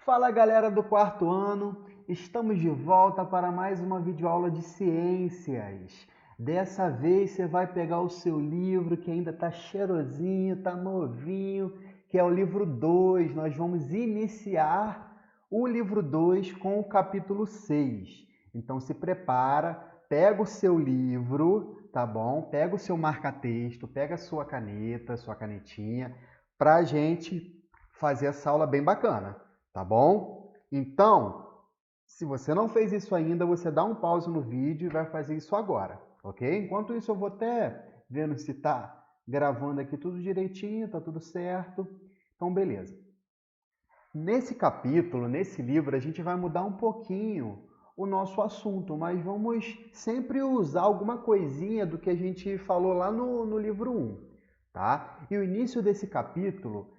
Fala galera do quarto ano, estamos de volta para mais uma videoaula de ciências. Dessa vez você vai pegar o seu livro que ainda está cheirosinho, está novinho, que é o livro 2. Nós vamos iniciar o livro 2 com o capítulo 6. Então se prepara, pega o seu livro, tá bom? Pega o seu marca-texto, pega a sua caneta, sua canetinha, para a gente fazer essa aula bem bacana. Tá bom? Então, se você não fez isso ainda, você dá um pause no vídeo e vai fazer isso agora, ok? Enquanto isso, eu vou até vendo se tá gravando aqui tudo direitinho, tá tudo certo. Então, beleza. Nesse capítulo, nesse livro, a gente vai mudar um pouquinho o nosso assunto, mas vamos sempre usar alguma coisinha do que a gente falou lá no livro 1, tá? E o início desse capítulo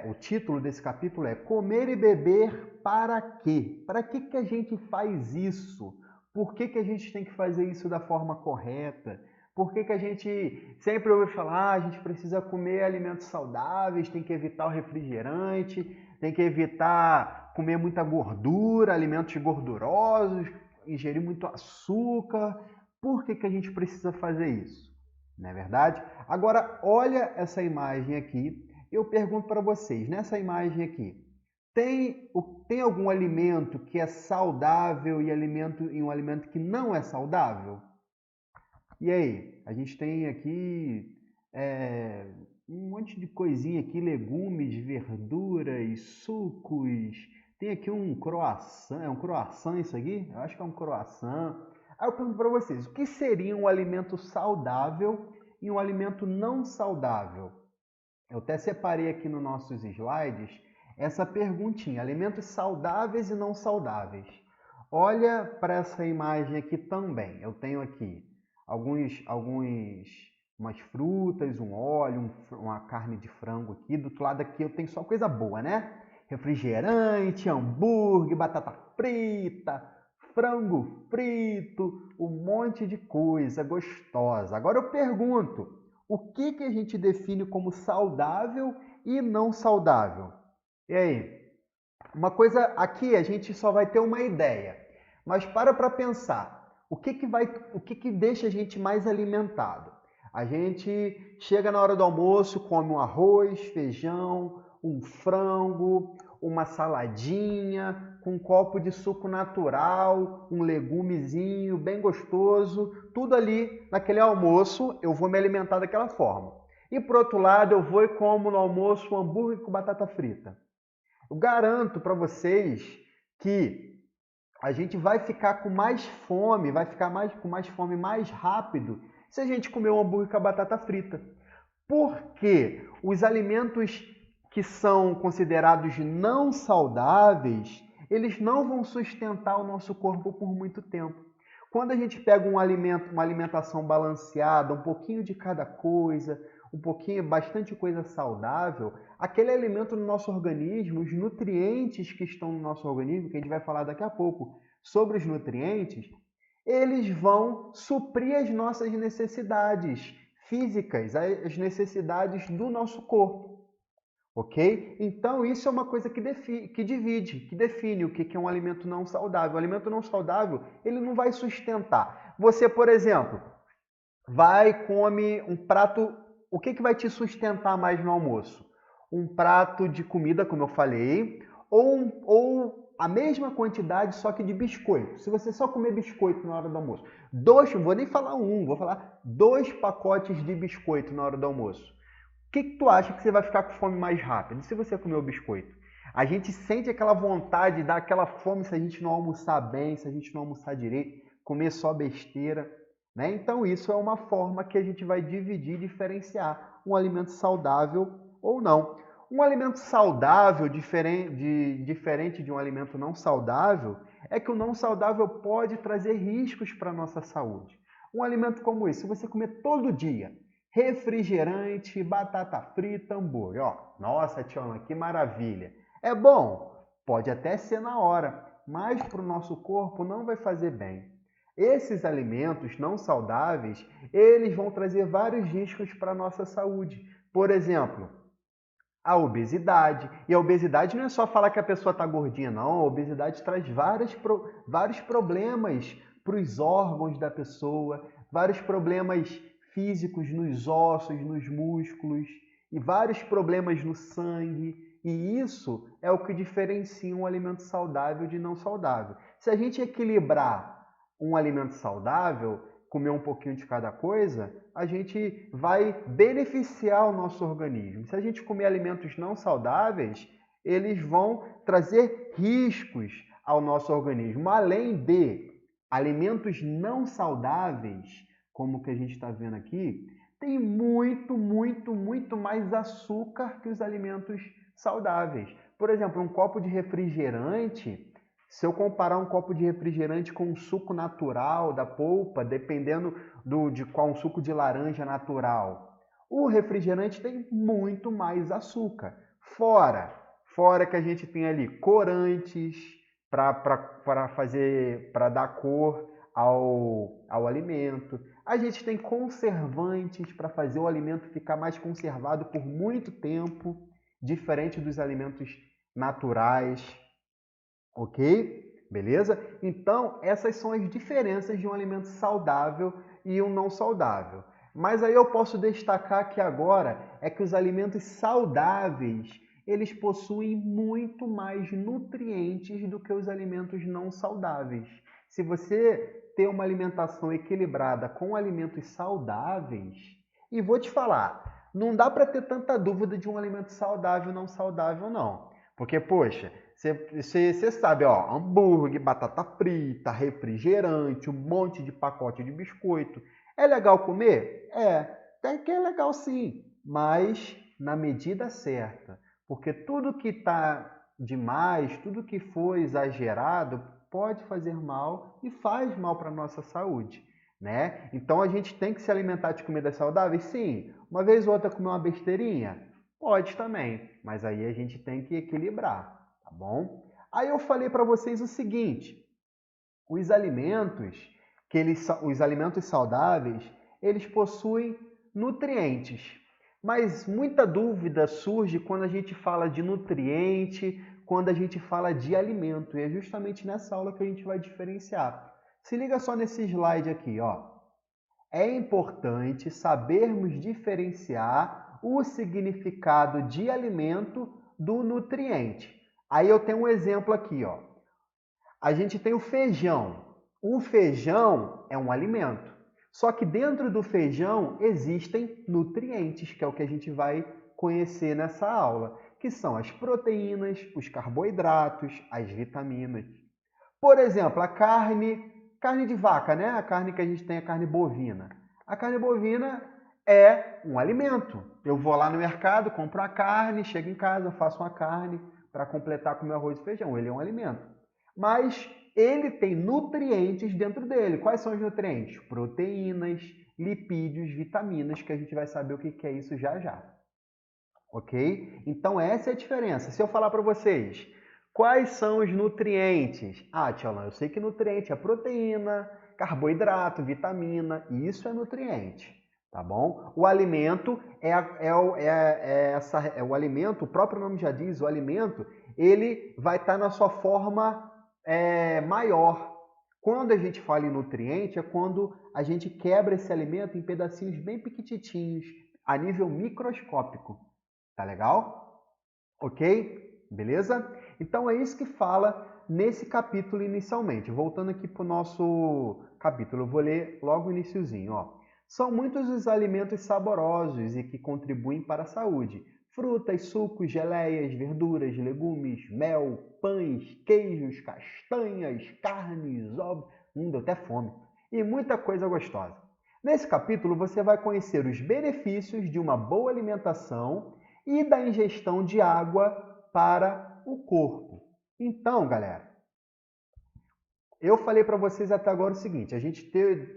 o título desse capítulo é Comer e Beber para quê? Para que a gente faz isso? Por que a gente tem que fazer isso da forma correta? Por que a gente sempre ouve falar, a gente precisa comer alimentos saudáveis, tem que evitar o refrigerante, tem que evitar comer muita gordura, alimentos gordurosos, ingerir muito açúcar. Por que a gente precisa fazer isso? Não é verdade? Agora, olha essa imagem aqui. Eu pergunto para vocês, nessa imagem aqui, tem algum alimento que é saudável e um alimento que não é saudável? E aí? A gente tem aqui um monte de coisinha aqui, legumes, verduras, sucos. Tem aqui um croissant, é um croissant isso aqui? Eu acho que é um croissant. Aí eu pergunto para vocês, o que seria um alimento saudável e um alimento não saudável? Eu até separei aqui nos nossos slides essa perguntinha, alimentos saudáveis e não saudáveis. Olha para essa imagem aqui também. Eu tenho aqui umas frutas, um óleo, uma carne de frango aqui. Do outro lado aqui eu tenho só coisa boa, né? Refrigerante, hambúrguer, batata frita, frango frito, um monte de coisa gostosa. Agora eu pergunto, o que a gente define como saudável e não saudável? E aí? Uma coisa aqui a gente só vai ter uma ideia, mas para pensar. O que deixa a gente mais alimentado? A gente chega na hora do almoço, come um arroz, feijão, um frango, uma saladinha, com um copo de suco natural, um legumezinho bem gostoso, tudo ali naquele almoço eu vou me alimentar daquela forma. E por outro lado, eu vou e como no almoço um hambúrguer com batata frita. Eu garanto para vocês que a gente vai ficar com mais fome, com mais fome mais rápido se a gente comer um hambúrguer com a batata frita. Porque os alimentos que são considerados não saudáveis, eles não vão sustentar o nosso corpo por muito tempo. Quando a gente pega um alimento, uma alimentação balanceada, um pouquinho de cada coisa, bastante coisa saudável, aquele alimento no nosso organismo, os nutrientes que estão no nosso organismo, que a gente vai falar daqui a pouco sobre os nutrientes, eles vão suprir as nossas necessidades físicas, as necessidades do nosso corpo. Ok? Então, isso é uma coisa que define o que é um alimento não saudável. O alimento não saudável, ele não vai sustentar. Você, por exemplo, come um prato. O que vai te sustentar mais no almoço? Um prato de comida, como eu falei, ou a mesma quantidade, só que de biscoito. Se você só comer biscoito na hora do almoço, não vou nem falar vou falar 2 pacotes de biscoito na hora do almoço. O que tu acha que você vai ficar com fome mais rápido se você comer o biscoito? A gente sente aquela vontade, dá aquela fome se a gente não almoçar bem, se a gente não almoçar direito, comer só besteira, né? Então isso é uma forma que a gente vai dividir, diferenciar um alimento saudável ou não. Um alimento saudável, diferente de um alimento não saudável, é que o não saudável pode trazer riscos para a nossa saúde. Um alimento como esse, se você comer todo dia, refrigerante, batata frita, hambúrguer. Nossa, Tiona, que maravilha. É bom? Pode até ser na hora, mas para o nosso corpo não vai fazer bem. Esses alimentos não saudáveis, eles vão trazer vários riscos para a nossa saúde. Por exemplo, a obesidade. E a obesidade não é só falar que a pessoa está gordinha, não. A obesidade traz vários problemas para os órgãos da pessoa, vários problemas físicos nos ossos, nos músculos, e vários problemas no sangue. E isso é o que diferencia um alimento saudável de não saudável. Se a gente equilibrar um alimento saudável, comer um pouquinho de cada coisa, a gente vai beneficiar o nosso organismo. Se a gente comer alimentos não saudáveis, eles vão trazer riscos ao nosso organismo. Além de alimentos não saudáveis, como o que a gente está vendo aqui, tem muito mais açúcar que os alimentos saudáveis. Por exemplo, um copo de refrigerante, se eu comparar um copo de refrigerante com um suco natural da polpa, dependendo de qual um suco de laranja natural, o refrigerante tem muito mais açúcar. Fora que a gente tem ali corantes para dar cor ao alimento. A gente tem conservantes para fazer o alimento ficar mais conservado por muito tempo, diferente dos alimentos naturais. Ok? Beleza? Então, essas são as diferenças de um alimento saudável e um não saudável. Mas aí eu posso destacar aqui agora é que os alimentos saudáveis, eles possuem muito mais nutrientes do que os alimentos não saudáveis. Se você ter uma alimentação equilibrada com alimentos saudáveis, e vou te falar, não dá para ter tanta dúvida de um alimento saudável ou não saudável, não. Porque, poxa, você sabe, ó, hambúrguer, batata frita, refrigerante, um monte de pacote de biscoito. É legal comer? É, até que é legal sim, mas na medida certa. Porque tudo que está demais, tudo que for exagerado, pode fazer mal e faz mal para a nossa saúde, né? Então a gente tem que se alimentar de comidas saudáveis? Sim. Uma vez ou outra comer uma besteirinha? Pode também, mas aí a gente tem que equilibrar, tá bom? Aí eu falei para vocês o seguinte, os alimentos os alimentos saudáveis, eles possuem nutrientes. Mas muita dúvida surge quando a gente fala de nutriente, quando a gente fala de alimento. E é justamente nessa aula que a gente vai diferenciar. Se liga só nesse slide aqui, ó. É importante sabermos diferenciar o significado de alimento do nutriente. Aí eu tenho um exemplo aqui, ó. A gente tem o feijão. O feijão é um alimento. Só que dentro do feijão existem nutrientes, que é o que a gente vai conhecer nessa aula, que são as proteínas, os carboidratos, as vitaminas. Por exemplo, a carne de vaca, né? A carne que a gente tem, a carne bovina. A carne bovina é um alimento. Eu vou lá no mercado, compro a carne, chego em casa, faço uma carne para completar com meu arroz e feijão. Ele é um alimento. Mas ele tem nutrientes dentro dele. Quais são os nutrientes? Proteínas, lipídios, vitaminas, que a gente vai saber o que é isso já já. Ok? Então essa é a diferença. Se eu falar para vocês, quais são os nutrientes? Ah, Tia Alan, eu sei que nutriente é proteína, carboidrato, vitamina, e isso é nutriente, tá bom? O alimento o alimento, o próprio nome já diz, o alimento, ele vai estar na sua forma maior. Quando a gente fala em nutriente, é quando a gente quebra esse alimento em pedacinhos bem pequititinhos, a nível microscópico. Tá legal? Ok? Beleza? Então é isso que fala nesse capítulo inicialmente. Voltando aqui para o nosso capítulo, eu vou ler logo o iniciozinho. Ó. São muitos os alimentos saborosos e que contribuem para a saúde. Frutas, sucos, geleias, verduras, legumes, mel, pães, queijos, castanhas, carnes, ovos... deu até fome. E muita coisa gostosa. Nesse capítulo você vai conhecer os benefícios de uma boa alimentação e da ingestão de água para o corpo. Então, galera, eu falei para vocês até agora o seguinte, a gente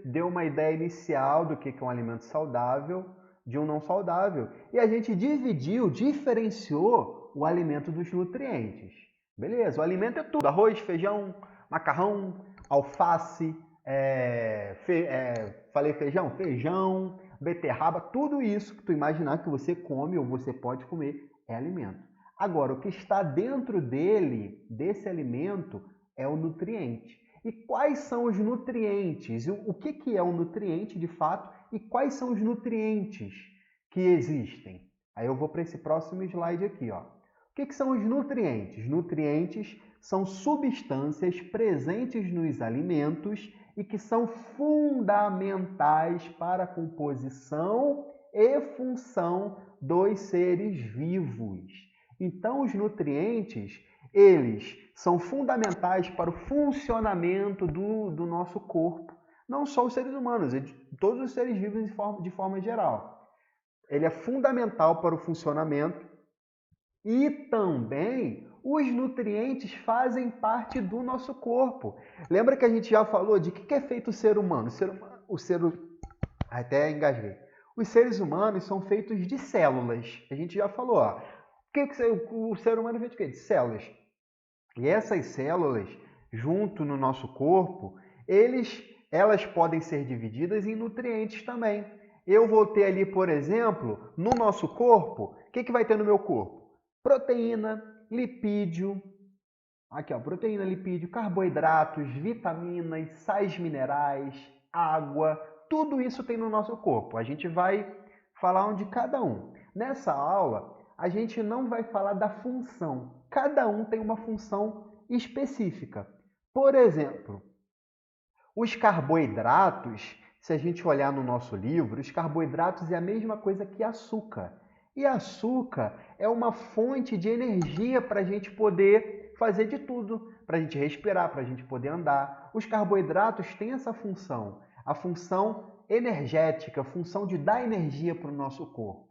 deu uma ideia inicial do que é um alimento saudável de um não saudável e a gente diferenciou o alimento dos nutrientes. Beleza, o alimento é tudo, arroz, feijão, macarrão, alface, falei feijão, beterraba, tudo isso que tu imaginar que você come ou você pode comer é alimento. Agora, o que está dentro dele, desse alimento, é o nutriente. E quais são os nutrientes? O que é um nutriente de fato e quais são os nutrientes que existem? Aí eu vou para esse próximo slide aqui, ó. O que são os nutrientes? Nutrientes são substâncias presentes nos alimentos e que são fundamentais para a composição e função dos seres vivos. Então, os nutrientes, eles são fundamentais para o funcionamento do nosso corpo. Não só os seres humanos, todos os seres vivos de forma geral. Ele é fundamental para o funcionamento e também os nutrientes fazem parte do nosso corpo. Lembra que a gente já falou de que é feito o ser humano? Até engasguei. Os seres humanos são feitos de células. A gente já falou, ó. O ser humano é feito de quê? De células. E essas células, junto no nosso corpo, elas podem ser divididas em nutrientes também. Eu vou ter ali, por exemplo, no nosso corpo, o que vai ter no meu corpo? Proteína, lipídio, aqui ó, proteína, lipídio, carboidratos, vitaminas, sais minerais, água, tudo isso tem no nosso corpo. A gente vai falar um de cada um. Nessa aula, a gente não vai falar da função. Cada um tem uma função específica. Por exemplo, os carboidratos, se a gente olhar no nosso livro, os carboidratos é a mesma coisa que açúcar. E açúcar é uma fonte de energia para a gente poder fazer de tudo, para a gente respirar, para a gente poder andar. Os carboidratos têm essa função, a função energética, a função de dar energia para o nosso corpo.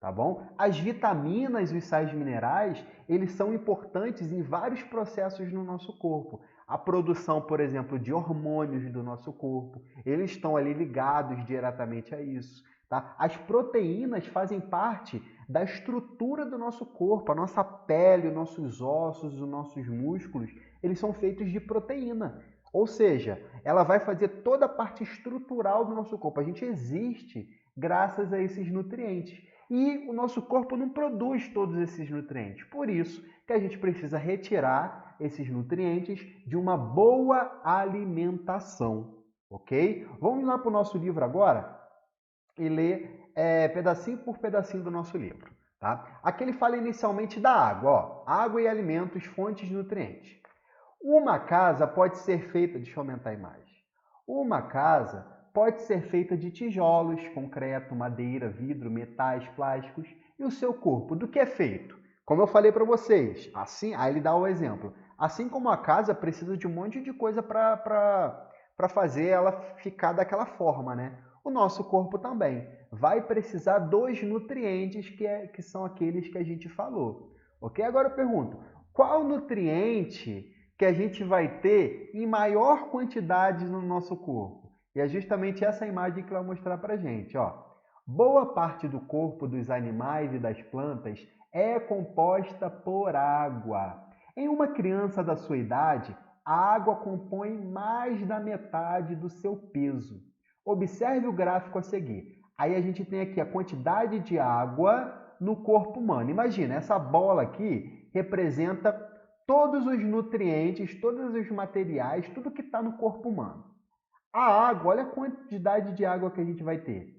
Tá bom? As vitaminas e os sais minerais, eles são importantes em vários processos no nosso corpo. A produção, por exemplo, de hormônios do nosso corpo, eles estão ali ligados diretamente a isso. Tá? As proteínas fazem parte da estrutura do nosso corpo, a nossa pele, os nossos ossos, os nossos músculos, eles são feitos de proteína. Ou seja, ela vai fazer toda a parte estrutural do nosso corpo. A gente existe graças a esses nutrientes. E o nosso corpo não produz todos esses nutrientes. Por isso que a gente precisa retirar esses nutrientes de uma boa alimentação. Ok? Vamos lá para o nosso livro agora e ler pedacinho por pedacinho do nosso livro. Tá? Aqui ele fala inicialmente da água. Ó, água e alimentos, fontes de nutrientes. Uma casa pode ser feita... Deixa eu aumentar a imagem. Uma casa pode ser feita de tijolos, concreto, madeira, vidro, metais, plásticos. E o seu corpo, do que é feito? Como eu falei para vocês, assim, aí ele dá o exemplo. Assim como a casa precisa de um monte de coisa para fazer ela ficar daquela forma, né? O nosso corpo também vai precisar dos nutrientes que são aqueles que a gente falou. Ok? Agora eu pergunto, qual nutriente que a gente vai ter em maior quantidade no nosso corpo? E é justamente essa imagem que vai mostrar para a gente. Ó. Boa parte do corpo dos animais e das plantas é composta por água. Em uma criança da sua idade, a água compõe mais da metade do seu peso. Observe o gráfico a seguir. Aí a gente tem aqui a quantidade de água no corpo humano. Imagina, essa bola aqui representa todos os nutrientes, todos os materiais, tudo que está no corpo humano. A água, olha a quantidade de água que a gente vai ter.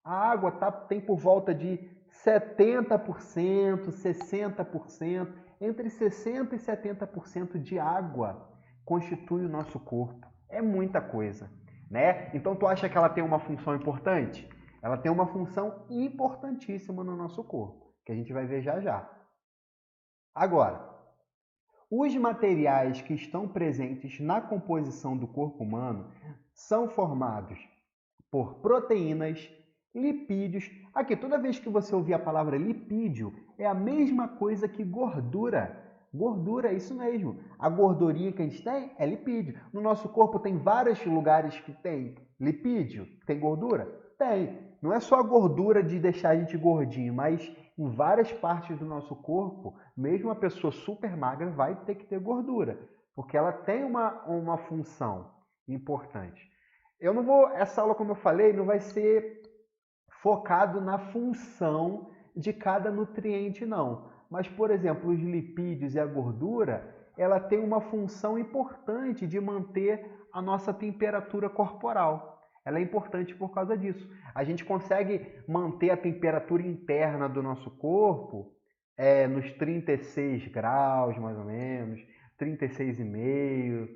A água tem por volta de 70%, 60%, entre 60% e 70% de água constitui o nosso corpo. É muita coisa, né? Então, tu acha que ela tem uma função importante? Ela tem uma função importantíssima no nosso corpo, que a gente vai ver já já. Agora, os materiais que estão presentes na composição do corpo humano são formados por proteínas, lipídios. Aqui, toda vez que você ouvir a palavra lipídio, é a mesma coisa que gordura. Gordura, é isso mesmo. A gordurinha que a gente tem é lipídio. No nosso corpo tem vários lugares que tem lipídio. Tem gordura? Tem. Não é só a gordura de deixar a gente gordinho, mas em várias partes do nosso corpo, mesmo uma pessoa super magra vai ter que ter gordura, porque ela tem uma função importante. Eu não vou, essa aula, como eu falei, não vai ser focado na função de cada nutriente, não. Mas, por exemplo, os lipídios e a gordura, ela tem uma função importante de manter a nossa temperatura corporal. Ela é importante por causa disso. A gente consegue manter a temperatura interna do nosso corpo nos 36 graus, mais ou menos, 36,5.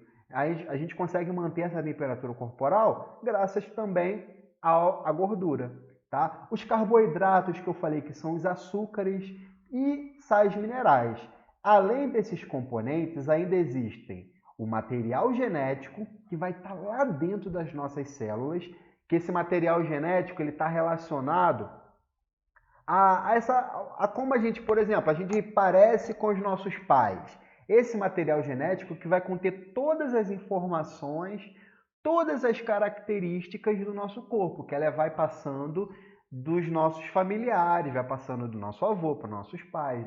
A gente consegue manter essa temperatura corporal graças também à gordura. Tá? Os carboidratos que eu falei que são os açúcares e sais minerais. Além desses componentes, ainda existem o material genético, que vai estar lá dentro das nossas células, que esse material genético está relacionado a como a gente, por exemplo, a gente parece com os nossos pais. Esse material genético que vai conter todas as informações, todas as características do nosso corpo, que ela vai passando dos nossos familiares, vai passando do nosso avô para nossos pais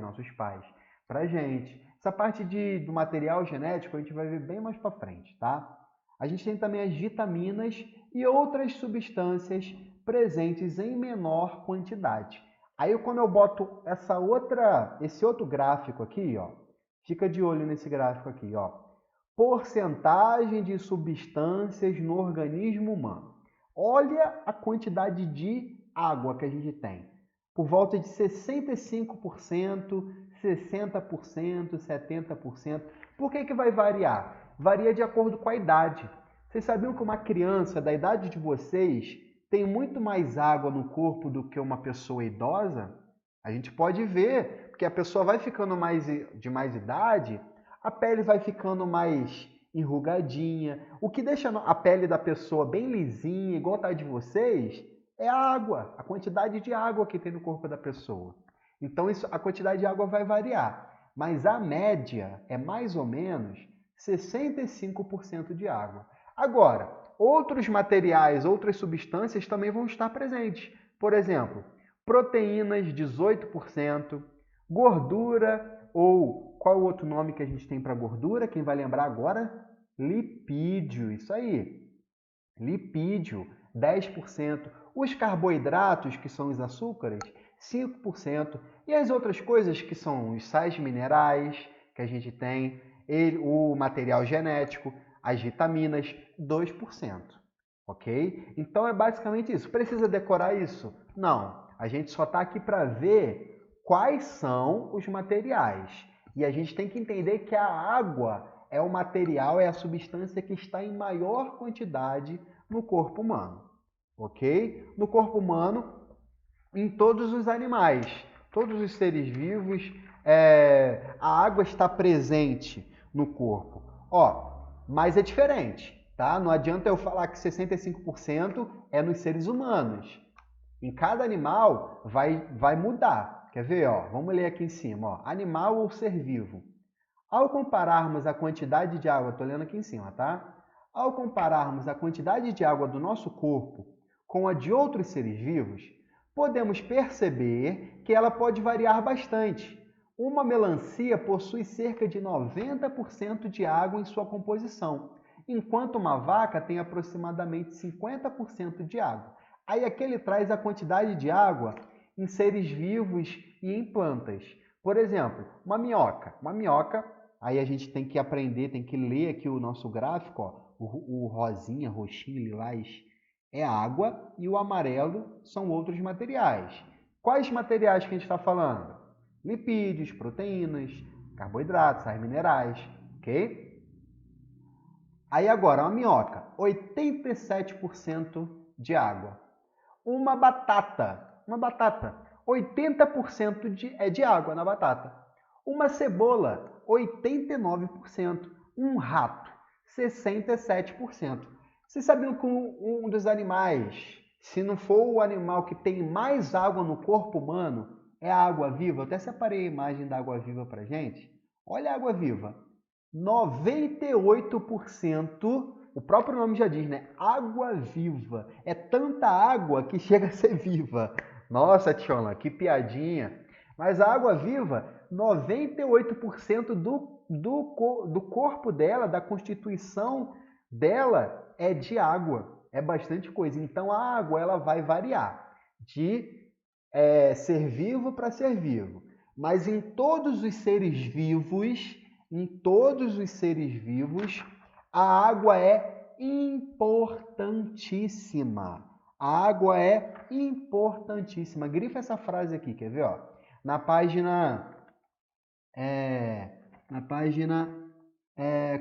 para a gente. Essa parte do material genético a gente vai ver bem mais para frente, tá? A gente tem também as vitaminas e outras substâncias presentes em menor quantidade. Aí quando eu boto esse outro gráfico aqui, ó, fica de olho nesse gráfico aqui, ó. Porcentagem de substâncias no organismo humano. Olha a quantidade de água que a gente tem. Por volta de 65%, 60%, 70%. Por que vai variar? Varia de acordo com a idade. Vocês sabiam que uma criança da idade de vocês tem muito mais água no corpo do que uma pessoa idosa? A gente pode ver, porque a pessoa vai ficando de mais idade, a pele vai ficando mais enrugadinha. O que deixa a pele da pessoa bem lisinha, igual a de vocês, é a água, a quantidade de água que tem no corpo da pessoa. Então a quantidade de água vai variar, mas a média é mais ou menos 65% de água. Agora, outros materiais, outras substâncias também vão estar presentes. Por exemplo, proteínas 18%, gordura ou qual o outro nome que a gente tem para gordura? Quem vai lembrar agora? Lipídio, isso aí. Lipídio, 10%. Os carboidratos, que são os açúcares, 5%. E as outras coisas que são os sais minerais que a gente tem, o material genético, as vitaminas, 2%. Ok? Então é basicamente isso. Precisa decorar isso? Não. A gente só está aqui para ver quais são os materiais. E a gente tem que entender que a água é o material, é a substância que está em maior quantidade no corpo humano. Ok? No corpo humano, em todos os animais, todos os seres vivos, a água está presente no corpo. Ó, mas é diferente, tá? Não adianta eu falar que 65% é nos seres humanos. Em cada animal vai mudar. Quer ver? Ó? Vamos ler aqui em cima. Ó. Animal ou ser vivo. Ao compararmos a quantidade de água, estou lendo aqui em cima, tá? Ao compararmos a quantidade de água do nosso corpo com a de outros seres vivos, podemos perceber que ela pode variar bastante. Uma melancia possui cerca de 90% de água em sua composição, enquanto uma vaca tem aproximadamente 50% de água. Aí aqui ele traz a quantidade de água em seres vivos e em plantas. Por exemplo, uma minhoca. Uma minhoca, aí a gente tem que aprender, tem que ler aqui o nosso gráfico, ó, o rosinha, roxinho, lilás é água e o amarelo são outros materiais. Quais materiais que a gente está falando? Lipídios, proteínas, carboidratos, sais minerais, ok? Aí agora, uma minhoca, 87% de água. Uma batata, 80% de água na batata. Uma cebola, 89%. Um rato, 67%. Vocês sabiam que um dos animais, se não for o animal que tem mais água no corpo humano, é a água-viva? Eu até separei a imagem da água-viva para gente. Olha a água-viva. 98%, o próprio nome já diz, né? Água-viva. É tanta água que chega a ser viva. Nossa, Tchona, que piadinha. Mas a água-viva, 98% do corpo dela, da constituição dela, é de água. É bastante coisa. Então, a água ela vai variar de ser vivo para ser vivo. Mas em todos os seres vivos, a água é importantíssima. A água é importantíssima. Grifa essa frase aqui, quer ver? Ó? Na página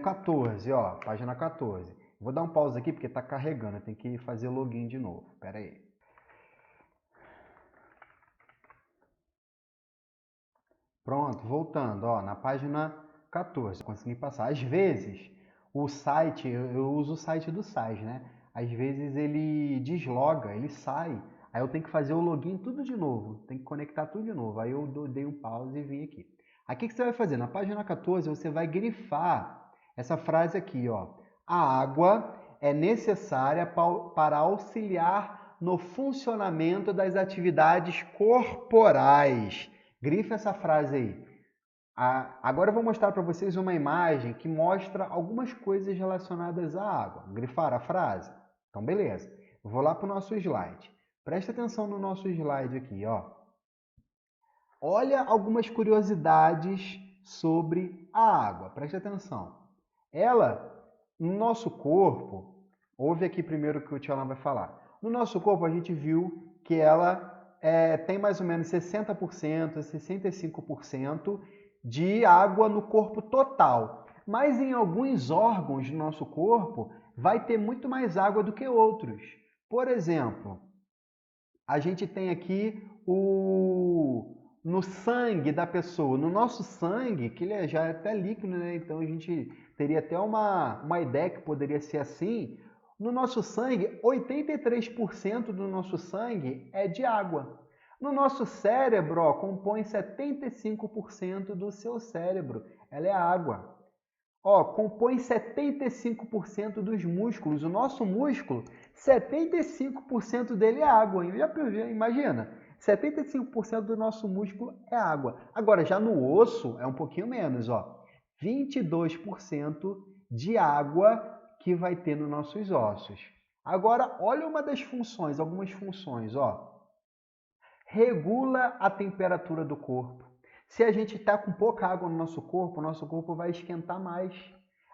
14, ó, página 14. Vou dar um pause aqui porque está carregando, tem que fazer login de novo. Espera aí. Pronto, voltando, ó, na página 14, consegui passar. Às vezes, o site, eu uso o site do SAIS, né? Às vezes ele desloga, ele sai. Aí eu tenho que fazer o login tudo de novo, tem que conectar tudo de novo. Aí eu dei um pause e vim aqui. Aqui que você vai fazer? Na página 14, você vai grifar essa frase aqui, ó. A água é necessária para auxiliar no funcionamento das atividades corporais. Grifa essa frase aí. Agora eu vou mostrar para vocês uma imagem que mostra algumas coisas relacionadas à água. Grifar a frase? Então, beleza. Eu vou lá para o nosso slide. Presta atenção no nosso slide aqui, ó. Olha algumas curiosidades sobre a água. Presta atenção. Ela, no nosso corpo, ouve aqui primeiro o que o Tio Alan vai falar. No nosso corpo, a gente viu que ela tem mais ou menos 60%, 65% de água no corpo total. Mas em alguns órgãos do nosso corpo, vai ter muito mais água do que outros. Por exemplo, a gente tem aqui no sangue da pessoa. No nosso sangue, que ele já é até líquido, né? Então a gente teria até uma ideia que poderia ser assim. No nosso sangue, 83% do nosso sangue é de água. No nosso cérebro, ó, compõe 75% do seu cérebro. Ela é água. Ó, compõe 75% dos músculos. O nosso músculo, 75% dele é água. Já imagina, 75% do nosso músculo é água. Agora, já no osso, é um pouquinho menos, ó. 22% de água que vai ter nos nossos ossos. Agora, olha uma das funções, algumas funções, ó. Regula a temperatura do corpo. Se a gente está com pouca água no nosso corpo vai esquentar mais.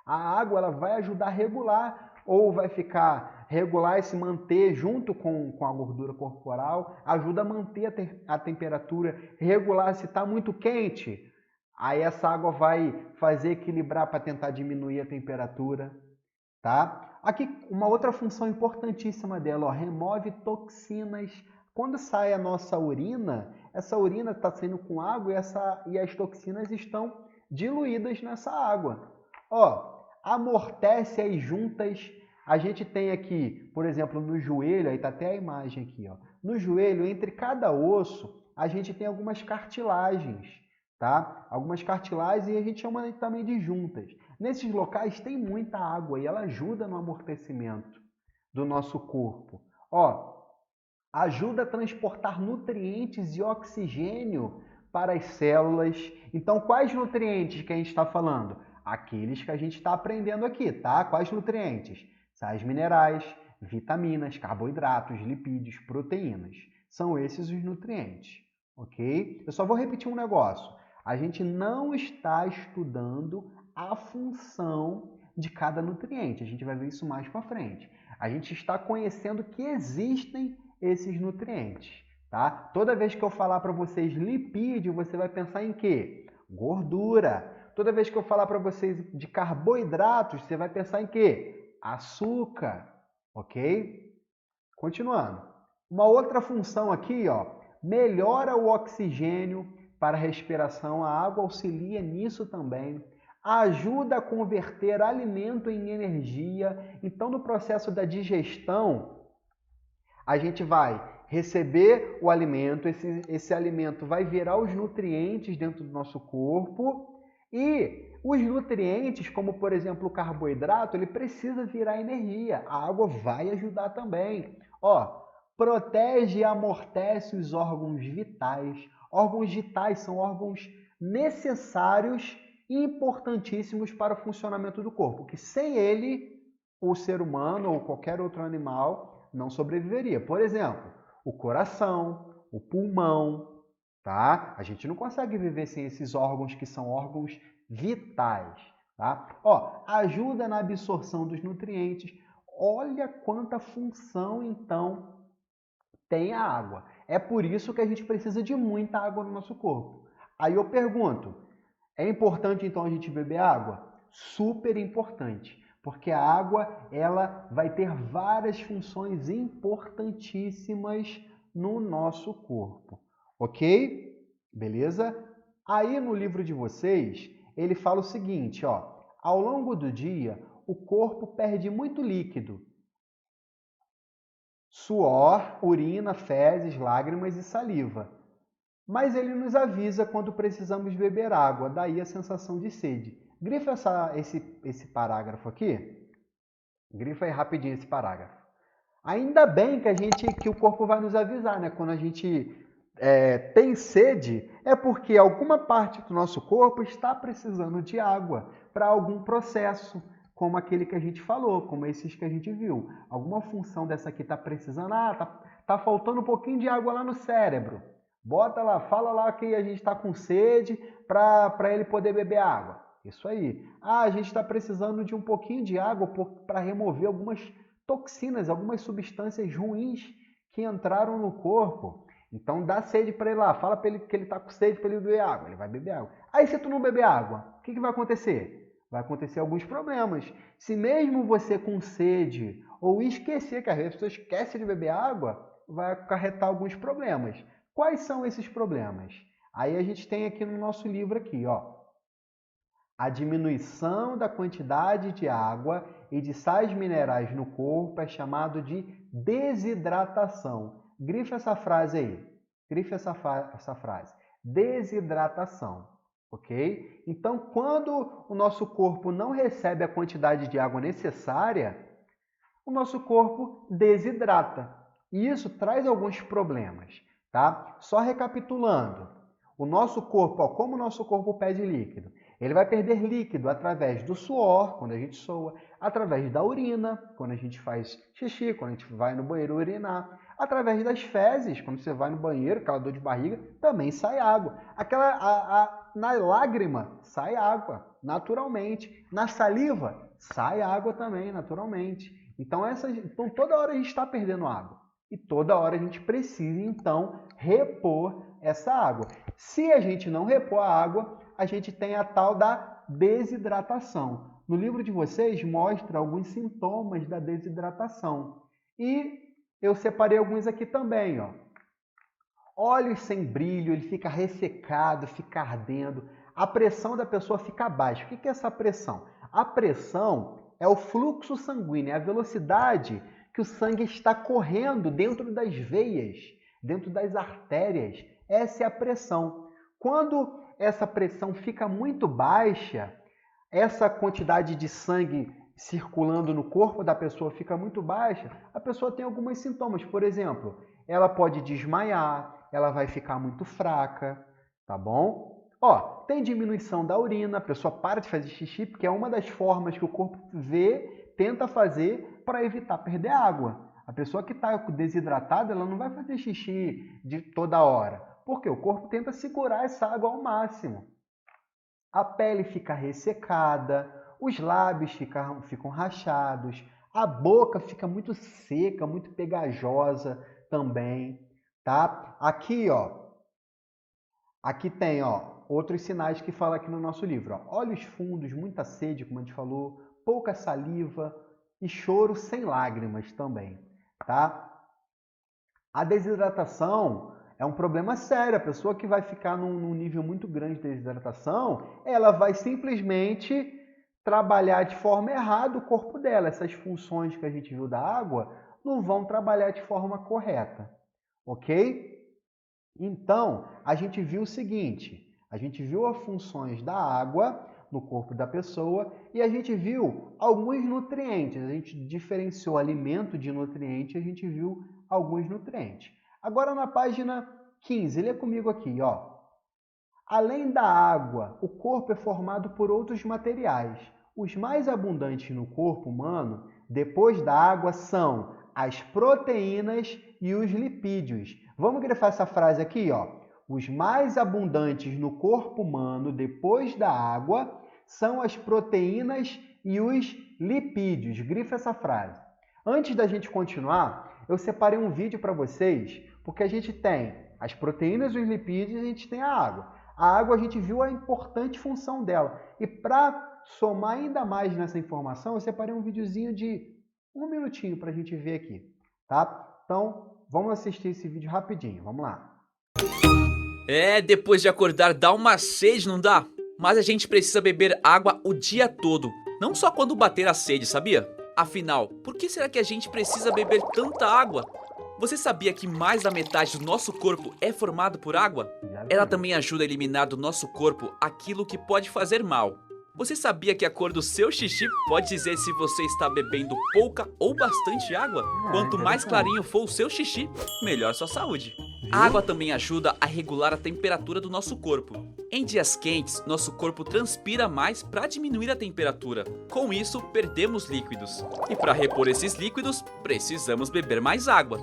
A água ela vai ajudar a regular, ou vai ficar regular e se manter junto com a gordura corporal, ajuda a manter a temperatura, regular se está muito quente. Aí essa água vai fazer equilibrar para tentar diminuir a temperatura. Tá? Aqui uma outra função importantíssima dela, ó, remove toxinas. Quando sai a nossa urina, essa urina está saindo com água e as toxinas estão diluídas nessa água. Ó, amortece as juntas. A gente tem aqui, por exemplo, no joelho, aí está até a imagem aqui, ó. No joelho, entre cada osso, a gente tem algumas cartilagens, tá? Algumas cartilagens e a gente chama também de juntas. Nesses locais tem muita água e ela ajuda no amortecimento do nosso corpo. Ó, ajuda a transportar nutrientes e oxigênio para as células. Então, quais nutrientes que a gente está falando? Aqueles que a gente está aprendendo aqui, tá? Quais nutrientes? Sais minerais, vitaminas, carboidratos, lipídios, proteínas. São esses os nutrientes, ok? Eu só vou repetir um negócio. A gente não está estudando a função de cada nutriente. A gente vai ver isso mais para frente. A gente está conhecendo que existem esses nutrientes, tá? Toda vez que eu falar para vocês lipídio, você vai pensar em quê? Gordura. Toda vez que eu falar para vocês de carboidratos, você vai pensar em quê? Açúcar, ok? Continuando. Uma outra função aqui, ó, melhora o oxigênio para a respiração, a água auxilia nisso também. Ajuda a converter alimento em energia. Então, no processo da digestão, a gente vai receber o alimento, esse alimento vai virar os nutrientes dentro do nosso corpo e os nutrientes, como por exemplo o carboidrato, ele precisa virar energia. A água vai ajudar também. Ó, protege e amortece os órgãos vitais. Órgãos vitais são órgãos necessários e importantíssimos para o funcionamento do corpo, que sem ele, o ser humano ou qualquer outro animal não sobreviveria. Por exemplo, o coração, o pulmão, tá? A gente não consegue viver sem esses órgãos que são órgãos vitais, tá? Ó, ajuda na absorção dos nutrientes. Olha quanta função, então, tem a água. É por isso que a gente precisa de muita água no nosso corpo. Aí eu pergunto, é importante então a gente beber água? Super importante, porque a água ela vai ter várias funções importantíssimas no nosso corpo, ok? Beleza? Aí no livro de vocês, ele fala o seguinte, ó, ao longo do dia, o corpo perde muito líquido, suor, urina, fezes, lágrimas e saliva. Mas ele nos avisa quando precisamos beber água, daí a sensação de sede. Grifa esse parágrafo aqui. Grifa aí rapidinho esse parágrafo. Ainda bem que o corpo vai nos avisar, né? Quando a gente tem sede, é porque alguma parte do nosso corpo está precisando de água para algum processo, como aquele que a gente falou, como esses que a gente viu. Alguma função dessa aqui está precisando, tá faltando um pouquinho de água lá no cérebro. Bota lá, fala lá que a gente está com sede para ele poder beber água. Isso aí. A gente está precisando de um pouquinho de água para remover algumas toxinas, algumas substâncias ruins que entraram no corpo. Então dá sede para ele lá, fala para ele que ele está com sede para ele beber água. Ele vai beber água. Aí se tu não beber água, o que vai acontecer? Vai acontecer alguns problemas. Se mesmo você com sede ou esquecer, que às vezes a pessoa esquece de beber água, vai acarretar alguns problemas. Quais são esses problemas? Aí a gente tem aqui no nosso livro aqui, ó, a diminuição da quantidade de água e de sais minerais no corpo é chamado de desidratação. Grifa essa frase aí. Grifa essa frase. Desidratação. Ok? Então, quando o nosso corpo não recebe a quantidade de água necessária, o nosso corpo desidrata. E isso traz alguns problemas, tá? Só recapitulando. O nosso corpo, ó, como o nosso corpo perde líquido? Ele vai perder líquido através do suor, quando a gente soa, através da urina, quando a gente faz xixi, quando a gente vai no banheiro urinar, através das fezes, quando você vai no banheiro, aquela dor de barriga, também sai água. Na lágrima sai água, naturalmente. Na saliva sai água também, naturalmente. Então toda hora a gente está perdendo água. E toda hora a gente precisa, então, repor essa água. Se a gente não repor a água, a gente tem a tal da desidratação. No livro de vocês mostra alguns sintomas da desidratação. E eu separei alguns aqui também, ó. Olhos sem brilho, ele fica ressecado, fica ardendo. A pressão da pessoa fica baixa. O que é essa pressão? A pressão é o fluxo sanguíneo, é a velocidade que o sangue está correndo dentro das veias, dentro das artérias. Essa é a pressão. Quando essa pressão fica muito baixa, essa quantidade de sangue circulando no corpo da pessoa fica muito baixa, a pessoa tem alguns sintomas. Por exemplo, ela pode desmaiar, ela vai ficar muito fraca, tá bom? Ó, tem diminuição da urina, a pessoa para de fazer xixi, porque é uma das formas que o corpo tenta fazer para evitar perder água. A pessoa que está desidratada, ela não vai fazer xixi de toda hora, porque o corpo tenta segurar essa água ao máximo. A pele fica ressecada, os lábios ficam rachados, a boca fica muito seca, muito pegajosa também, tá? Aqui, ó, aqui tem, ó, outros sinais que fala aqui no nosso livro, ó. Olhos fundos, muita sede, como a gente falou, pouca saliva e choro sem lágrimas também, tá? A desidratação é um problema sério. A pessoa que vai ficar num nível muito grande de desidratação, ela vai simplesmente trabalhar de forma errada o corpo dela. Essas funções que a gente viu da água não vão trabalhar de forma correta, ok? Então, a gente viu o seguinte, a gente viu as funções da água no corpo da pessoa e a gente viu alguns nutrientes. A gente diferenciou alimento de nutriente, a gente viu alguns nutrientes. Agora na página 15, lê comigo aqui, ó. Além da água, o corpo é formado por outros materiais. Os mais abundantes no corpo humano, depois da água, são as proteínas e os lipídios. Vamos grifar essa frase aqui, ó. Os mais abundantes no corpo humano depois da água são as proteínas e os lipídios. Grifa essa frase. Antes da gente continuar, eu separei um vídeo para vocês, porque a gente tem as proteínas e os lipídios e a gente tem a água. A água a gente viu a importante função dela. E para somar ainda mais nessa informação, eu separei um videozinho de 1 minutinho para a gente ver aqui, tá? Então, vamos assistir esse vídeo rapidinho. Vamos lá. Depois de acordar dá uma sede, não dá? Mas a gente precisa beber água o dia todo, não só quando bater a sede, sabia? Afinal, por que será que a gente precisa beber tanta água? Você sabia que mais da metade do nosso corpo é formado por água? Ela também ajuda a eliminar do nosso corpo aquilo que pode fazer mal. Você sabia que a cor do seu xixi pode dizer se você está bebendo pouca ou bastante água? Quanto mais clarinho for o seu xixi, melhor sua saúde. A água também ajuda a regular a temperatura do nosso corpo. Em dias quentes, nosso corpo transpira mais para diminuir a temperatura. Com isso, perdemos líquidos. E para repor esses líquidos, precisamos beber mais água.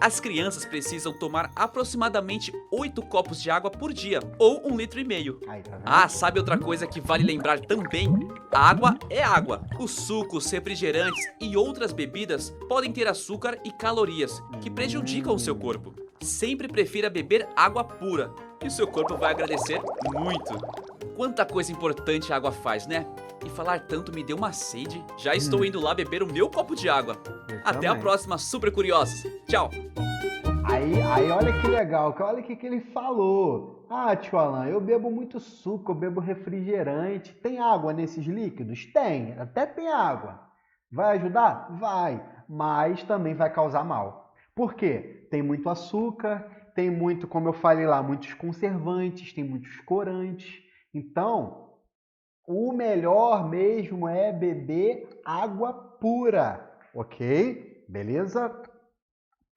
As crianças precisam tomar aproximadamente 8 copos de água por dia, ou 1,5 litros. Sabe outra coisa que vale lembrar também? Água é água. Os sucos, refrigerantes e outras bebidas podem ter açúcar e calorias, que prejudicam o seu corpo. Sempre prefira beber água pura, que o seu corpo vai agradecer muito. Quanta coisa importante a água faz, né? E falar tanto me deu uma sede. Já estou indo lá beber o meu copo de água. Até a próxima, super curiosos. Tchau! Aí olha que legal, olha o que ele falou. Tio Alan, eu bebo muito suco, eu bebo refrigerante. Tem água nesses líquidos? Tem, até tem água. Vai ajudar? Vai, mas também vai causar mal. Por quê? Tem muito açúcar, tem muito, como eu falei lá, muitos conservantes, tem muitos corantes. Então, o melhor mesmo é beber água pura, ok? Beleza?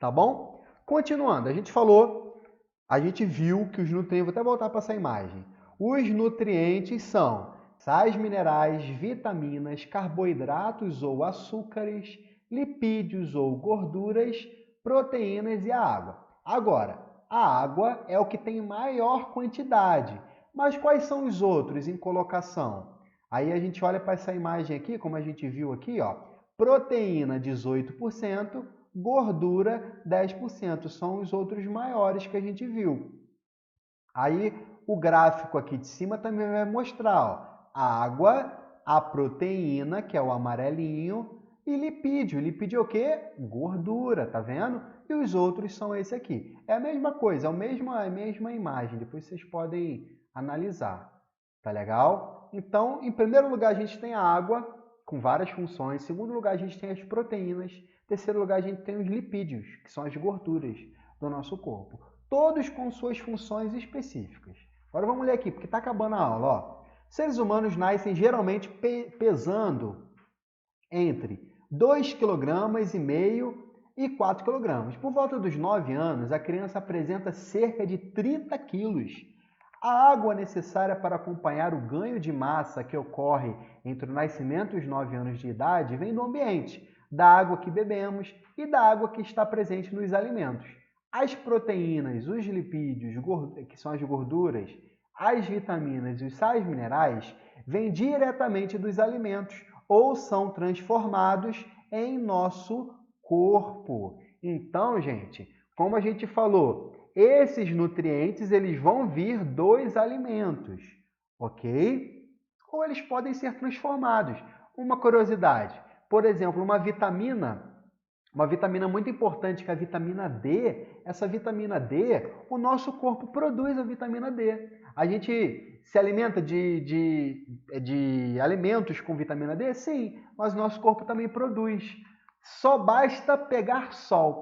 Tá bom? Continuando, a gente viu que os nutrientes, vou até voltar para essa imagem. Os nutrientes são sais minerais, vitaminas, carboidratos ou açúcares, lipídios ou gorduras, proteínas e a água. Agora, a água é o que tem maior quantidade, mas quais são os outros em colocação? Aí a gente olha para essa imagem aqui, como a gente viu aqui, ó, proteína 18%, gordura 10%, são os outros maiores que a gente viu. Aí o gráfico aqui de cima também vai mostrar, ó, a água, a proteína, que é o amarelinho, e lipídio. Lipídio é o quê? Gordura, tá vendo? E os outros são esse aqui. É a mesma coisa, é a mesma imagem, depois vocês podem analisar. Tá legal? Então, em primeiro lugar, a gente tem a água, com várias funções. Em segundo lugar, a gente tem as proteínas. Em terceiro lugar, a gente tem os lipídios, que são as gorduras do nosso corpo. Todos com suas funções específicas. Agora vamos ler aqui, porque está acabando a aula. Ó. Seres humanos nascem geralmente pesando entre 2,5 kg e 4 kg. Por volta dos 9 anos, a criança apresenta cerca de 30 quilos. A água necessária para acompanhar o ganho de massa que ocorre entre o nascimento e os 9 anos de idade vem do ambiente, da água que bebemos e da água que está presente nos alimentos. As proteínas, os lipídios, que são as gorduras, as vitaminas e os sais minerais vêm diretamente dos alimentos ou são transformados em nosso corpo. Então, gente, como a gente falou, esses nutrientes eles vão vir dos alimentos, ok? Ou eles podem ser transformados. Uma curiosidade, por exemplo, uma vitamina muito importante que é a vitamina D, essa vitamina D, o nosso corpo produz a vitamina D. A gente se alimenta de alimentos com vitamina D? Sim, mas o nosso corpo também produz. Só basta pegar sol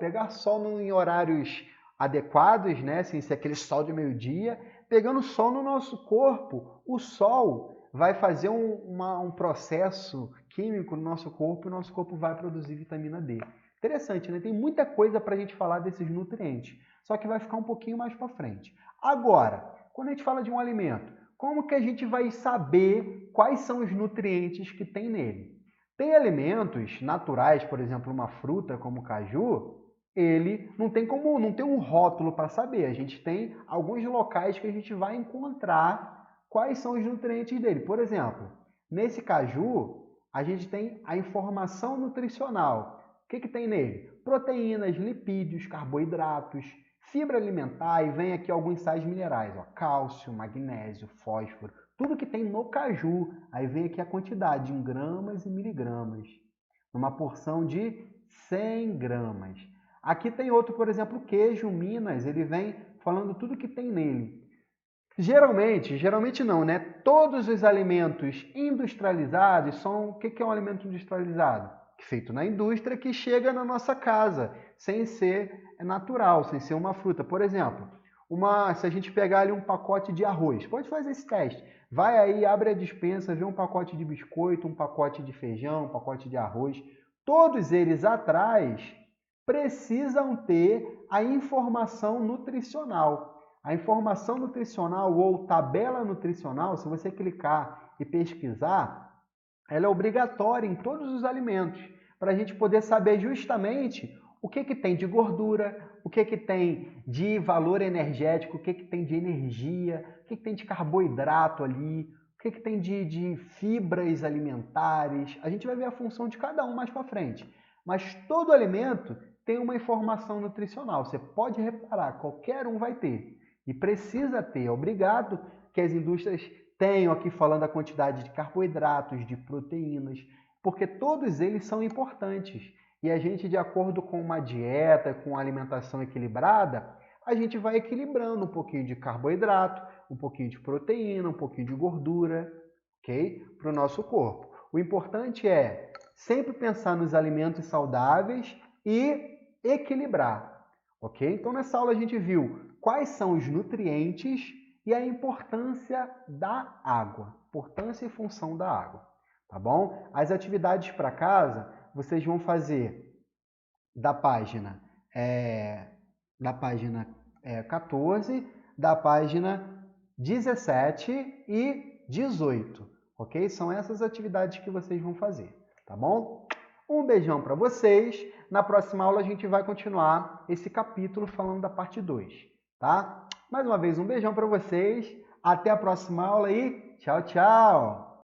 em horários adequados, né? Sem ser aquele sol de meio-dia. Pegando sol no nosso corpo, o sol vai fazer um processo químico no nosso corpo e o nosso corpo vai produzir vitamina D. Interessante, né? Tem muita coisa para a gente falar desses nutrientes, só que vai ficar um pouquinho mais para frente. Agora, quando a gente fala de um alimento, como que a gente vai saber quais são os nutrientes que tem nele? Tem alimentos naturais, por exemplo, uma fruta como o caju, ele não tem como, não tem um rótulo para saber. A gente tem alguns locais que a gente vai encontrar quais são os nutrientes dele. Por exemplo, nesse caju, a gente tem a informação nutricional. O que tem nele? Proteínas, lipídios, carboidratos, fibra alimentar e vem aqui alguns sais minerais, ó, cálcio, magnésio, fósforo, tudo que tem no caju. Aí vem aqui a quantidade em gramas e miligramas, numa porção de 100 gramas. Aqui tem outro, por exemplo, queijo Minas, ele vem falando tudo que tem nele. Geralmente não, né? Todos os alimentos industrializados são... O que é um alimento industrializado? Feito na indústria, que chega na nossa casa, sem ser natural, sem ser uma fruta. Por exemplo, se a gente pegar ali um pacote de arroz, pode fazer esse teste. Vai aí, abre a despensa, vê um pacote de biscoito, um pacote de feijão, um pacote de arroz. Todos eles atrás precisam ter a informação nutricional. A informação nutricional ou tabela nutricional, se você clicar e pesquisar, ela é obrigatória em todos os alimentos, para a gente poder saber justamente o que tem de gordura, o que tem de valor energético, o que tem de energia, o que tem de carboidrato ali, o que tem de fibras alimentares. A gente vai ver a função de cada um mais para frente. Mas todo alimento tem uma informação nutricional. Você pode reparar, qualquer um vai ter. E precisa ter, é obrigado que as indústrias tenham aqui falando a quantidade de carboidratos, de proteínas, porque todos eles são importantes. E a gente, de acordo com uma dieta, com uma alimentação equilibrada, a gente vai equilibrando um pouquinho de carboidrato, um pouquinho de proteína, um pouquinho de gordura, ok? Para o nosso corpo. O importante é sempre pensar nos alimentos saudáveis e equilibrar, ok? Então, nessa aula a gente viu quais são os nutrientes e a importância da água, importância e função da água, tá bom? As atividades para casa, vocês vão fazer da página 14, da página 17 e 18, ok? São essas atividades que vocês vão fazer, tá bom? Um beijão para vocês. Na próxima aula a gente vai continuar esse capítulo falando da parte 2, tá? Mais uma vez, um beijão para vocês. Até a próxima aula e tchau, tchau!